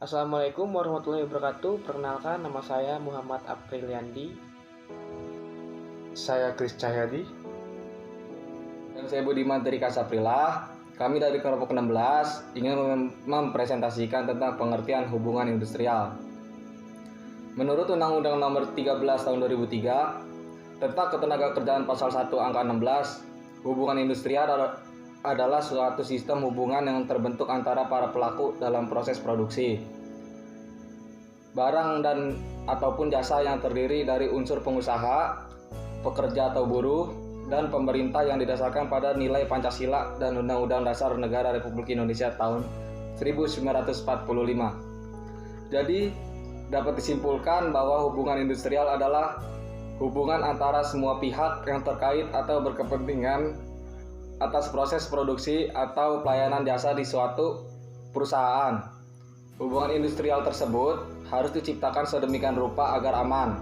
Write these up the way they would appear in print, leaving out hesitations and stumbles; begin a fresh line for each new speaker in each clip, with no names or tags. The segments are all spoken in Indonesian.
Assalamualaikum warahmatullahi wabarakatuh. Perkenalkan, nama saya Muhammad Apriliandi.
Saya Kris Cahyadi.
Dan saya Budiman Trika Saprila. Kami dari kelompok 16 ingin mempresentasikan tentang pengertian hubungan industrial. Menurut Undang-Undang Nomor 13 Tahun 2003 tentang Ketenagakerjaan Pasal 1 Angka 16, hubungan industrial adalah suatu sistem hubungan yang terbentuk antara para pelaku dalam proses produksi barang dan ataupun jasa yang terdiri dari unsur pengusaha, pekerja atau buruh, dan pemerintah yang didasarkan pada nilai Pancasila dan Undang-Undang Dasar Negara Republik Indonesia tahun 1945. Jadi, dapat disimpulkan bahwa hubungan industrial adalah hubungan antara semua pihak yang terkait atau berkepentingan atas proses produksi atau pelayanan jasa di suatu perusahaan. Hubungan industrial tersebut harus diciptakan sedemikian rupa agar aman,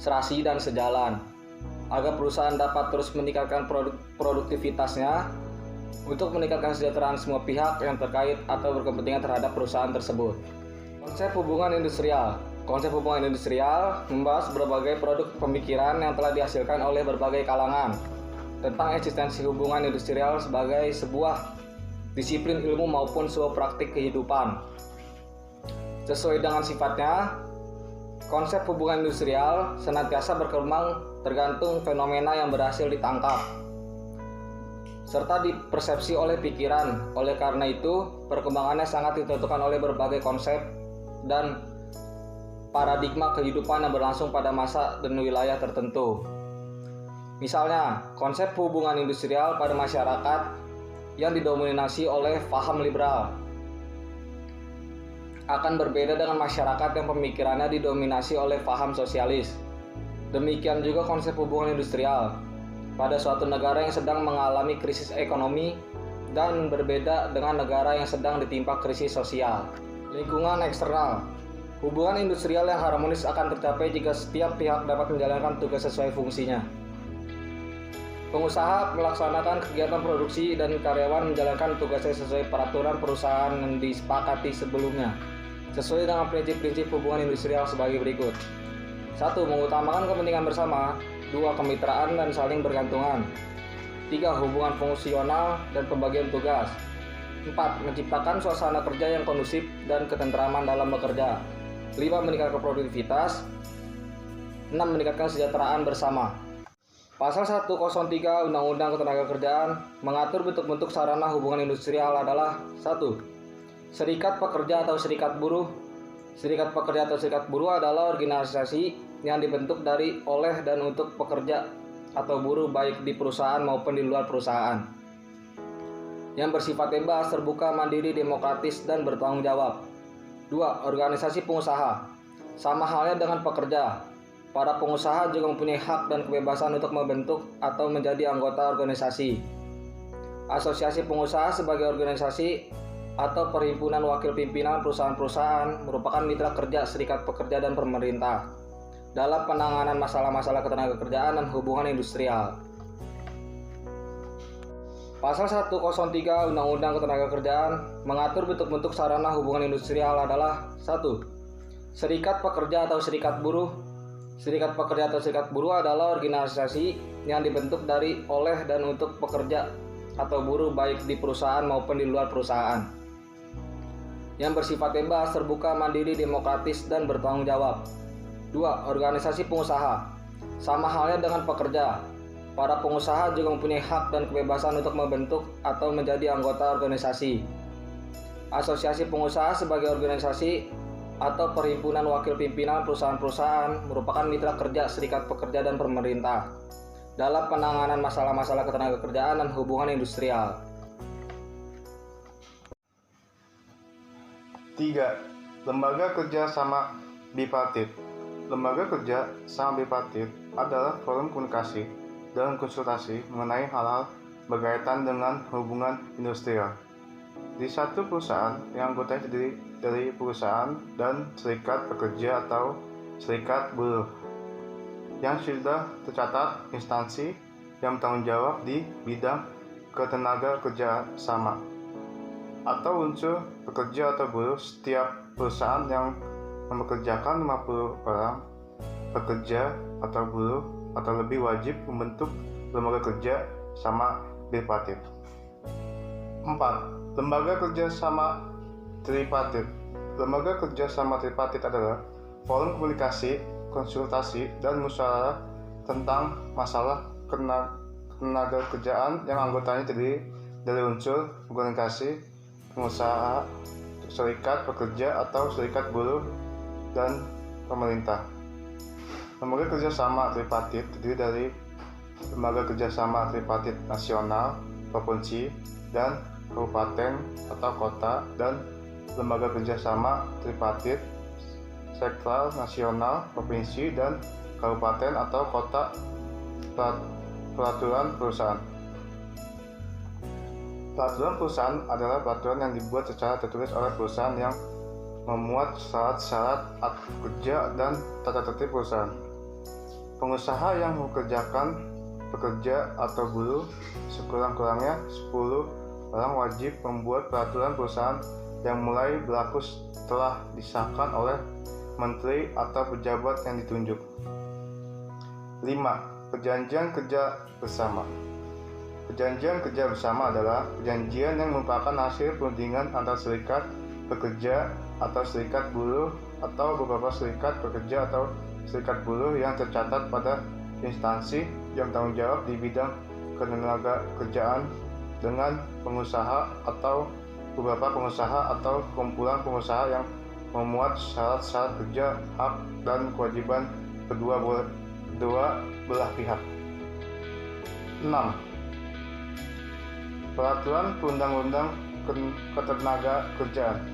serasi dan sejalan, agar perusahaan dapat terus meningkatkan produktivitasnya untuk meningkatkan kesejahteraan semua pihak yang terkait atau berkepentingan terhadap perusahaan tersebut. Konsep hubungan industrial membahas berbagai produk pemikiran yang telah dihasilkan oleh berbagai kalangan tentang eksistensi hubungan industrial sebagai sebuah disiplin ilmu maupun sebuah praktik kehidupan. Sesuai dengan sifatnya, konsep hubungan industrial senantiasa berkembang tergantung fenomena yang berhasil ditangkap serta dipersepsi oleh pikiran. Oleh karena itu, perkembangannya sangat ditentukan oleh berbagai konsep dan paradigma kehidupan yang berlangsung pada masa dan wilayah tertentu. Misalnya, konsep hubungan industrial pada masyarakat yang didominasi oleh paham liberal akan berbeda dengan masyarakat yang pemikirannya didominasi oleh paham sosialis. Demikian juga konsep hubungan industrial pada suatu negara yang sedang mengalami krisis ekonomi dan berbeda dengan negara yang sedang ditimpa krisis sosial. Lingkungan eksternal. Hubungan industrial yang harmonis akan tercapai jika setiap pihak dapat menjalankan tugas sesuai fungsinya. Pengusaha melaksanakan kegiatan produksi dan karyawan menjalankan tugasnya sesuai peraturan perusahaan yang disepakati sebelumnya, sesuai dengan prinsip-prinsip hubungan industrial sebagai berikut. 1. Mengutamakan kepentingan bersama. 2. Kemitraan dan saling bergantungan. 3. Hubungan fungsional dan pembagian tugas. 4. Menciptakan suasana kerja yang kondusif dan ketentraman dalam bekerja. 5. Meningkatkan produktivitas. 6. Meningkatkan kesejahteraan bersama. Pasal 103 Undang-Undang Ketenagakerjaan mengatur bentuk-bentuk sarana hubungan industrial adalah 1. Serikat pekerja atau serikat buruh. Serikat pekerja atau serikat buruh adalah organisasi yang dibentuk dari, oleh, dan untuk pekerja atau buruh baik di perusahaan maupun di luar perusahaan, yang bersifat bebas, terbuka, mandiri, demokratis, dan bertanggung jawab. 2. Organisasi pengusaha. Sama halnya dengan pekerja, para pengusaha juga mempunyai hak dan kebebasan untuk membentuk atau menjadi anggota organisasi. Asosiasi pengusaha sebagai organisasi atau perhimpunan wakil pimpinan perusahaan-perusahaan merupakan mitra kerja serikat pekerja dan pemerintah dalam penanganan masalah-masalah ketenagakerjaan dan hubungan industrial. Pasal 103 Undang-Undang Ketenagakerjaan mengatur bentuk-bentuk sarana hubungan industrial adalah 1. Serikat pekerja atau serikat buruh. Serikat pekerja atau serikat buruh adalah organisasi yang dibentuk dari, oleh, dan untuk pekerja atau buruh baik di perusahaan maupun di luar perusahaan, yang bersifat bebas, terbuka, mandiri, demokratis, dan bertanggung jawab. 2. Organisasi pengusaha. Sama halnya dengan pekerja, para pengusaha juga mempunyai hak dan kebebasan untuk membentuk atau menjadi anggota organisasi. Asosiasi pengusaha sebagai organisasi atau perhimpunan wakil pimpinan perusahaan-perusahaan merupakan mitra kerja serikat pekerja dan pemerintah dalam penanganan masalah-masalah ketenagakerjaan dan hubungan industrial.
3. Lembaga kerja sama bipartit. Lembaga kerja sama bipartit adalah forum komunikasi dan konsultasi mengenai hal-hal berkaitan dengan hubungan industrial di satu perusahaan yang anggotanya terdiri dari perusahaan dan serikat pekerja atau serikat buruh yang sudah tercatat instansi yang bertanggung jawab di bidang ketenagakerjaan sama. atau unsur pekerja atau buruh. Setiap perusahaan yang mempekerjakan 50 orang pekerja atau buruh atau lebih wajib membentuk lembaga kerja sama bipartit. 4. Lembaga kerja sama tripartit. Lembaga kerja sama tripartit adalah forum komunikasi, konsultasi, dan musyawarah tentang masalah ketenaga kerjaan yang anggotanya terdiri dari unsur organisasi, pengusaha, serikat pekerja atau serikat buruh, dan pemerintah. Lembaga kerjasama tripartit terdiri dari lembaga kerjasama tripartit nasional, provinsi, dan kabupaten atau kota, dan lembaga kerjasama tripartit sektoral nasional, provinsi, dan kabupaten atau kota. Peraturan perusahaan. Peraturan perusahaan adalah peraturan yang dibuat secara tertulis oleh perusahaan yang memuat syarat-syarat kerja dan tata tertib perusahaan. Pengusaha yang mengerjakan pekerja atau buruh sekurang-kurangnya 10 orang wajib membuat peraturan perusahaan yang mulai berlaku setelah disahkan oleh menteri atau pejabat yang ditunjuk. 5. Perjanjian kerja bersama. Perjanjian kerja bersama adalah perjanjian yang merupakan hasil perundingan antar serikat pekerja atau serikat buruh atau beberapa serikat pekerja atau serikat buruh yang tercatat pada instansi yang tanggung jawab di bidang ketenaga kerjaan dengan pengusaha atau beberapa pengusaha atau kumpulan pengusaha yang memuat syarat-syarat kerja, hak, dan kewajiban kedua belah pihak. 6. Peraturan Perundang-undang Ketenaga Kerjaan.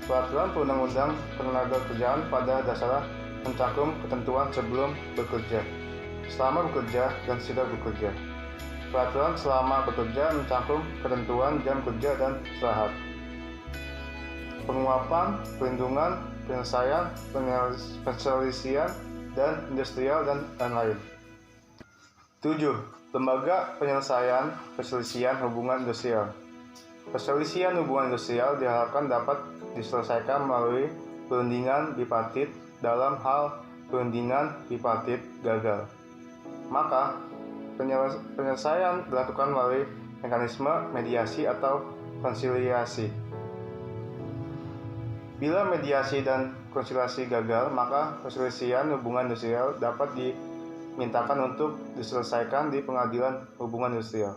Peraturan Perundang-undang Ketenaga Kerjaan pada dasarnya mencakup ketentuan sebelum bekerja, selama bekerja, dan sesudah bekerja. Peraturan selama bekerja mencakup ketentuan jam kerja dan istirahat, penguapan, perlindungan, penyelesaian, perselisihan, dan industrial, dan lain-lain. 7. Lembaga penyelesaian perselisihan hubungan industrial. Perselisihan hubungan industrial diharapkan dapat diselesaikan melalui perundingan bipartit. Dalam hal perundingan bipartit gagal, maka penyelesaian dilakukan melalui mekanisme mediasi atau konsiliasi. Bila mediasi dan konsiliasi gagal, maka perselisihan hubungan industrial dapat dimintakan untuk diselesaikan di pengadilan hubungan industrial.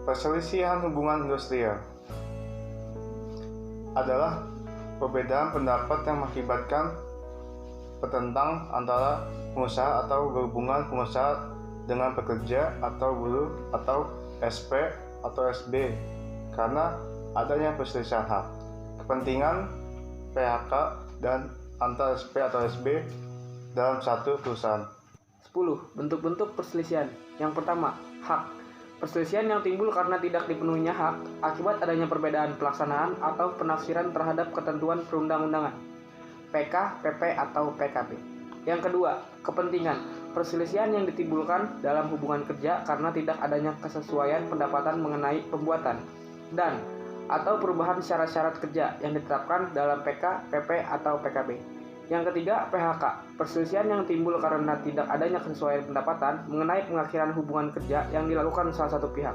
Perselisihan hubungan industrial adalah perbedaan pendapat yang mengakibatkan pertentangan antara pengusaha atau gabungan pengusaha dengan pekerja atau buruh atau SP atau SB karena adanya perselisihan hak, kepentingan, PHK, dan antar SP atau SB dalam satu perusahaan.
10. Bentuk-bentuk perselisihan. Yang pertama, hak. Perselisihan yang timbul karena tidak dipenuhinya hak akibat adanya perbedaan pelaksanaan atau penafsiran terhadap ketentuan perundang-undangan, PK, PP, atau PKB. Yang kedua, kepentingan. Perselisihan yang ditimbulkan dalam hubungan kerja karena tidak adanya kesesuaian pendapatan mengenai pembuatan dan atau perubahan syarat-syarat kerja yang ditetapkan dalam PK, PP, atau PKB. Yang ketiga, PHK. Perselisihan yang timbul karena tidak adanya kesesuaian pendapatan mengenai pengakhiran hubungan kerja yang dilakukan salah satu pihak.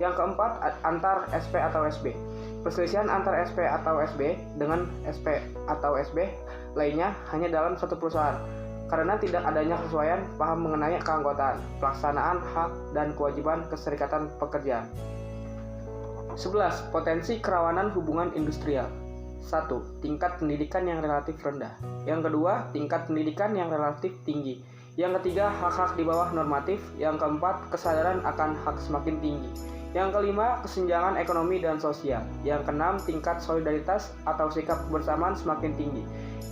Yang keempat, antar SP atau SB. Perselisihan antar SP atau SB dengan SP atau SB lainnya hanya dalam satu perusahaan karena tidak adanya kesesuaian paham mengenai keanggotaan, pelaksanaan hak, dan kewajiban keserikatan pekerjaan. 11. Potensi kerawanan hubungan industrial. 1. Tingkat pendidikan yang relatif rendah. Yang kedua, tingkat pendidikan yang relatif tinggi. Yang ketiga, hak-hak di bawah normatif. Yang keempat, kesadaran akan hak semakin tinggi. Yang kelima, kesenjangan ekonomi dan sosial. Yang keenam, tingkat solidaritas atau sikap kebersamaan semakin tinggi.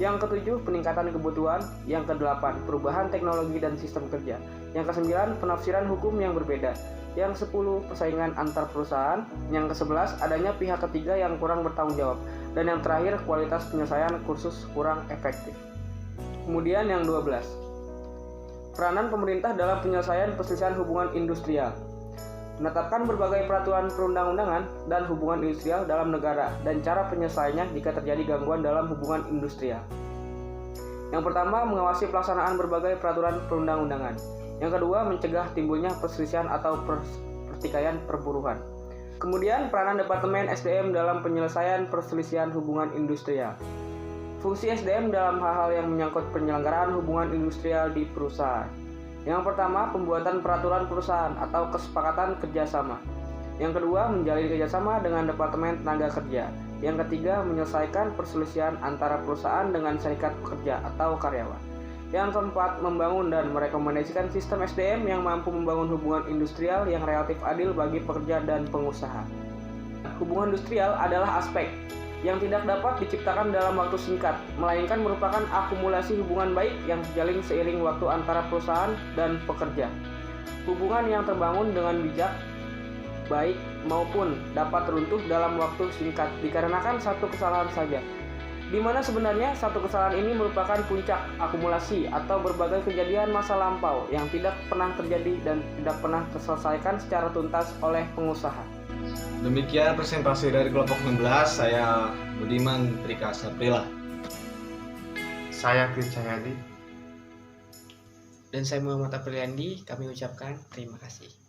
Yang ketujuh, peningkatan kebutuhan. Yang kedelapan, perubahan teknologi dan sistem kerja. Yang kesembilan, penafsiran hukum yang berbeda. Yang 10, persaingan antar perusahaan. Yang ke-11, adanya pihak ketiga yang kurang bertanggung jawab. Dan yang terakhir, kualitas penyelesaian kursus kurang efektif. Kemudian yang 12, peranan pemerintah dalam penyelesaian perselisihan hubungan industrial. menetapkan berbagai peraturan perundang-undangan dan hubungan industrial dalam negara dan cara penyelesaiannya jika terjadi gangguan dalam hubungan industrial. Yang pertama, mengawasi pelaksanaan berbagai peraturan perundang-undangan. Yang kedua, mencegah timbulnya perselisihan atau pertikaian perburuan. Kemudian, peranan Departemen SDM dalam penyelesaian perselisihan hubungan industrial. Fungsi SDM dalam hal-hal yang menyangkut penyelenggaraan hubungan industrial di perusahaan. Yang pertama, pembuatan peraturan perusahaan atau kesepakatan kerjasama. Yang kedua, menjalin kerjasama dengan Departemen Tenaga Kerja. Yang ketiga, menyelesaikan perselisihan antara perusahaan dengan serikat pekerja atau karyawan. Yang keempat, membangun dan merekomendasikan sistem SDM yang mampu membangun hubungan industrial yang relatif adil bagi pekerja dan pengusaha. Hubungan industrial adalah aspek yang tidak dapat diciptakan dalam waktu singkat, melainkan merupakan akumulasi hubungan baik yang terjalin seiring waktu antara perusahaan dan pekerja. Hubungan yang terbangun dengan bijak, baik maupun dapat runtuh dalam waktu singkat dikarenakan satu kesalahan saja, di mana sebenarnya satu kesalahan ini merupakan puncak akumulasi atau berbagai kejadian masa lampau yang tidak pernah terjadi dan tidak pernah terselesaikan secara tuntas oleh pengusaha.
Demikian presentasi dari kelompok 16, saya Budiman Trika Saprila.
Saya Kris Cahyadi.
Dan saya Muhammad Apriliandi, kami ucapkan terima kasih.